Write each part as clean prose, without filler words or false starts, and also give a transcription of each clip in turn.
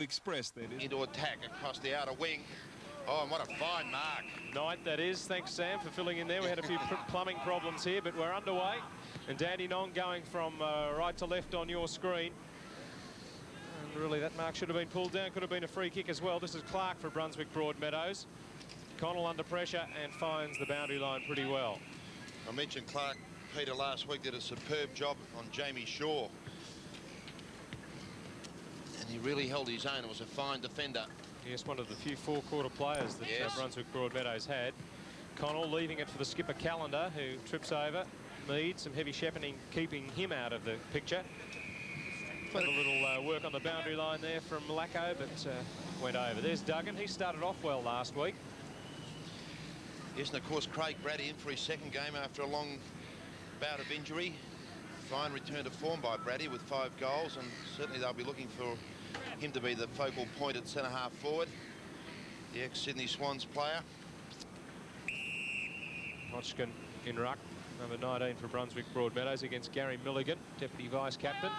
Express there. Into attack across the outer wing. Oh, and what a fine mark. Knight, that is. Thanks, Sam, for filling in there. We had a few plumbing problems here, but we're underway. And Dandenong going from right to left on your screen. And really, that mark should have been pulled down. Could have been a free kick as well. This is Clark for Brunswick Broadmeadows. Connell under pressure and finds the boundary line pretty well. I mentioned Clark, Peter, last week did a superb job on Jamie Shaw. And he really held his own. It was a fine defender. Yes, one of the few four-quarter players that Brunswick Broadmeadows had. Connell leaving it for the skipper Callender, who trips over. Mead, some heavy shepherding, keeping him out of the picture. Had a little work on the boundary line there from Lacko, but went over. There's Duggan. He started off well last week. Yes, and of course Craig Brady in for his second game after a long bout of injury. Fine return to form by Brady with 5 goals, and certainly they'll be looking for him to be the focal point at centre-half forward. The ex-Sydney Swans player. Hodgkin in ruck, number 19 for Brunswick Broadmeadows against Gary Milligan, deputy vice-captain.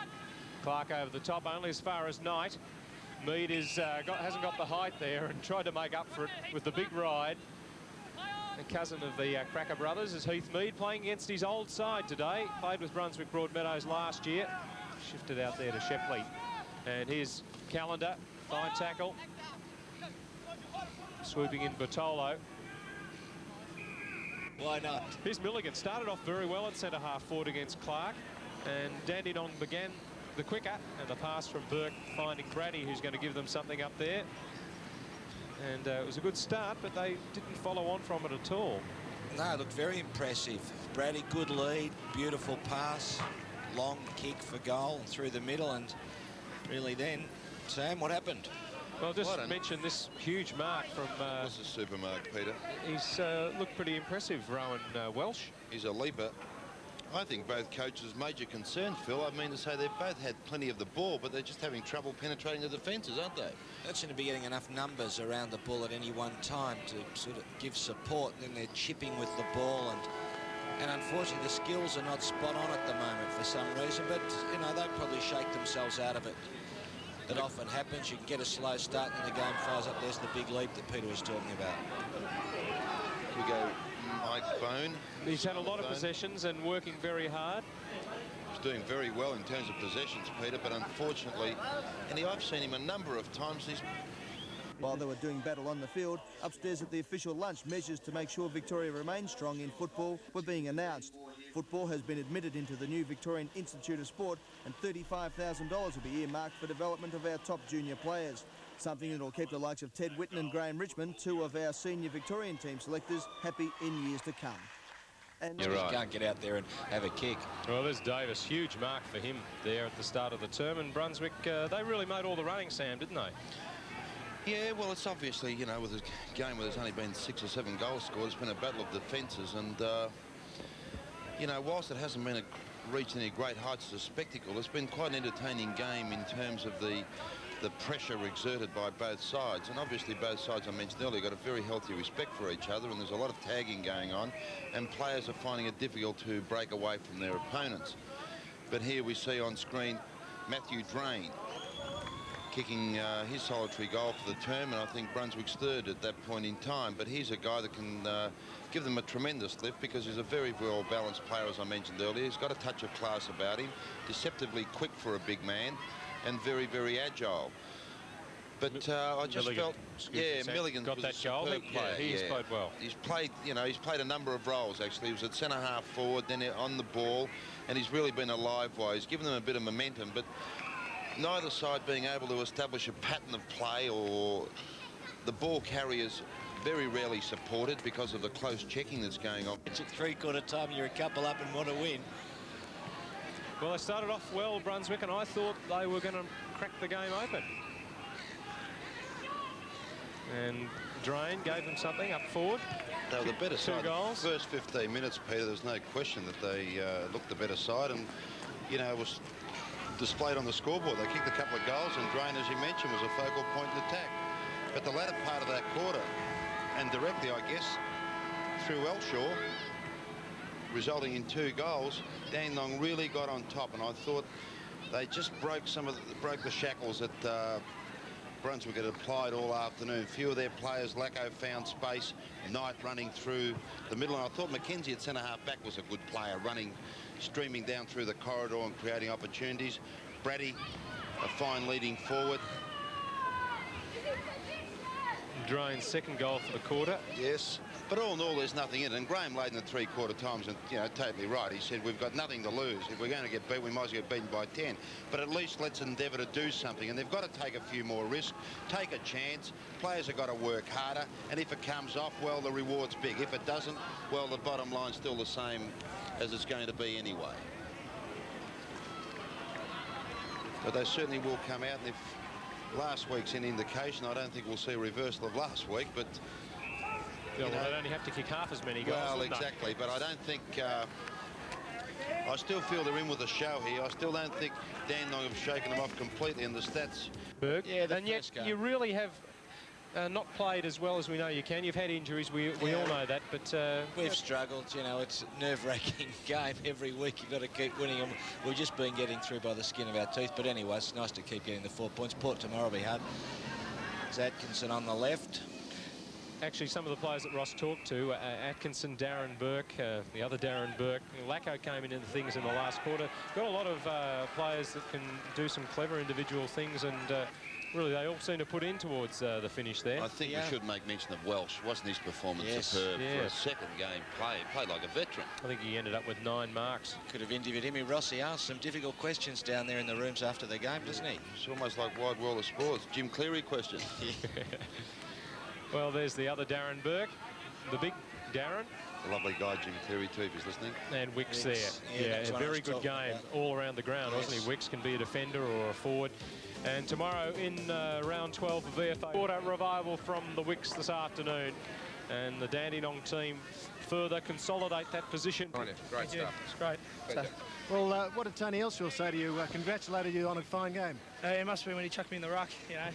Clark over the top, only as far as Knight. Mead hasn't got the height there and tried to make up for it with the big ride. The cousin of the Cracker brothers is Heath Mead, playing against his old side today. Played with Brunswick Broadmeadows last year. Shifted out there to Shepley. And here's Callender, fine tackle. Swooping in Bertolo. Why not? Here's Milligan, started off very well at centre-half forward against Clark. And Dandenong began the quicker. And the pass from Burke finding Brady, who's going to give them something up there. And it was a good start, but they didn't follow on from it at all. No, looked very impressive. Brady, good lead, beautiful pass, long kick for goal through the middle, and really then, Sam, what happened? Well, just mention this huge mark from... It was a super mark, Peter. He's looked pretty impressive, Rowan Welsh. He's a leaper. I think both coaches' major concern, Phil, I mean to say they've both had plenty of the ball, but they're just having trouble penetrating the defences, aren't they? They seem to be getting enough numbers around the ball at any one time to sort of give support, and then they're chipping with the ball, and unfortunately the skills are not spot on at the moment for some reason, but you know, they'll probably shake themselves out of it. It often happens. You can get a slow start and the game fires up. There's the big leap that Peter was talking about. We go Mike Bone. He's had a lot of possessions and working very hard. He's doing very well in terms of possessions, Peter, but unfortunately, and I've seen him a number of times. While they were doing battle on the field, upstairs at the official lunch, measures to make sure Victoria remains strong in football were being announced. Football has been admitted into the new Victorian Institute of Sport, and $35,000 will be earmarked for development of our top junior players. Something that will keep the likes of Ted Whitten and Graham Richmond, 2 of our senior Victorian team selectors, happy in years to come. And you're right. Can't get out there and have a kick. Well, there's Davis. Huge mark for him there at the start of the term. And Brunswick, they really made all the running, Sam, didn't they? Yeah, well, it's obviously, you know, with a game where there's only been 6 or 7 goals scored, it's been a battle of defences. And, you know, whilst it hasn't been reached any great heights as a spectacle, it's been quite an entertaining game in terms of the pressure exerted by both sides. And obviously both sides, I mentioned earlier, got a very healthy respect for each other, and there's a lot of tagging going on, and players are finding it difficult to break away from their opponents. But here we see on screen Matthew Drain kicking his solitary goal for the term, and I think Brunswick's third at that point in time. But he's a guy that can give them a tremendous lift, because he's a very well-balanced player, as I mentioned earlier. He's got a touch of class about him, deceptively quick for a big man, and very, very agile. But I just Milligan, felt, Milligan got that goal. Yeah, he's played well. He's played, you know, he's played a number of roles actually. He was at centre half forward, then on the ball, and he's really been a live wire. He's given them a bit of momentum, but neither side being able to establish a pattern of play, or the ball carriers very rarely supported because of the close checking that's going on. It's at 3/4 time, you're a couple up and want to win. Well, they started off well, Brunswick, and I thought they were going to crack the game open. And Drain gave them something up forward. They were the better side. 2 goals. The first 15 minutes, Peter, there's no question that they looked the better side, and, you know, it was displayed on the scoreboard. They kicked a couple of goals, and Drain, as you mentioned, was a focal point in attack. But the latter part of that quarter, and directly, I guess, through Elshaw, resulting in 2 goals, Dandenong really got on top, and I thought they just broke the shackles that Brunswick had applied all afternoon. Few of their players, Lacko found space. Knight running through the middle. And I thought Mackenzie at centre-half back was a good player, running, streaming down through the corridor and creating opportunities. Brady, a fine leading forward. Drone's second goal for the quarter. Yes, but all in all, there's nothing in it. And Graham Layden at three-quarter times, and totally right. He said we've got nothing to lose. If we're going to get beat, we might as well get beaten by 10. But at least let's endeavour to do something. And they've got to take a few more risks, take a chance. Players have got to work harder. And if it comes off, well, the reward's big. If it doesn't, well, the bottom line's still the same as it's going to be anyway. But they certainly will come out. And if last week's an indication, I don't think we'll see a reversal of last week, but Well, they'd only have to kick half as many goals. well, exactly, but I don't think I still feel they're in with a show here. I still don't think Dandenong have shaken them off completely in the stats. Yeah, and yet you really have not played as well as we know you can. You've had injuries, we all know that, but we've struggled. It's a nerve-wracking game every week. You've got to keep winning them. We've just been getting through by the skin of our teeth, but anyway, it's nice to keep getting the 4 points. Port tomorrow will be hard. It's Atkinson on the left. actually some of the players that Ross talked to, Atkinson, Darren Burke, the other Darren Burke, Lacko came into things in the last quarter. Got a lot of players that can do some clever individual things, and really they all seem to put in towards the finish there. I think we should make mention of Welsh. Wasn't his performance superb for a second game play? He played like a veteran. I think he ended up with 9 marks. Could have interviewed him. Rossi asked some difficult questions down there in the rooms after the game, doesn't he? It's almost like Wide World of Sports. Jim Cleary questions. Well, there's the other Darren Burke, the big Darren. A lovely guy, Jim Cleary, too, if he's listening. And Wicks there. Yeah, a very good game all around the ground, wasn't he? Wicks can be a defender or a forward. And tomorrow in round 12 of VFA, quarter revival from the Wicks this afternoon. And the Dandenong team further consolidate that position. Great stuff. It's great. Well, what did Tony Elshaw say to you? Congratulated you on a fine game. It must be when he chucked me in the ruck, you know.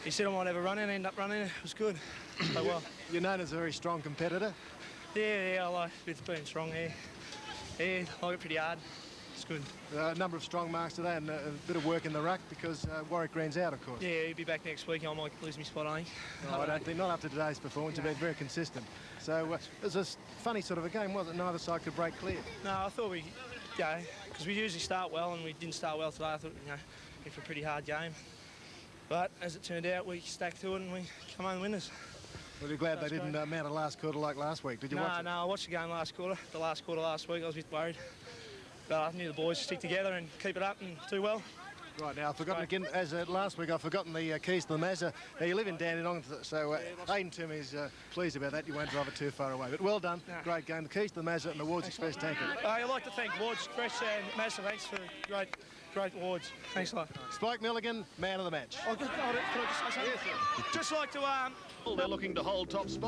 He said I might have a run in, end up running. It was good. Played well. You're known as a very strong competitor. Yeah, I like being strong here. Yeah, I like it pretty hard. It's good. A number of strong marks today and a bit of work in the ruck because Warwick Green's out, of course. Yeah, he'll be back next week. I might lose my spot, I think. No, I don't think, not after today's performance. You've been very consistent. So it was a funny sort of a game, wasn't it? Neither side could break clear. No, I thought we, because we usually start well and we didn't start well today. I thought, in for a pretty hard game. But as it turned out, we stuck to it and we come home winners. Well, you're glad they didn't mount a last quarter like last week. Did you watch it? No, I watched the game last quarter. The last quarter last week, I was a bit worried. But I knew the boys stick together and keep it up and do well. Right, now, I've forgotten again, as last week, I've forgotten the keys to the Mazda. Now, you live in Dandenong, so Aidan Toomey is pleased about that. You won't drive it too far away. But well done, great game. The keys to the Mazda and the Wards Express tanker. I'd like to thank Wards Express and Mazda, thanks for great awards. Thanks a lot. Spike Milligan, man of the match. Can I just say something? Yes, sir. Just like to... They're looking to hold top spot.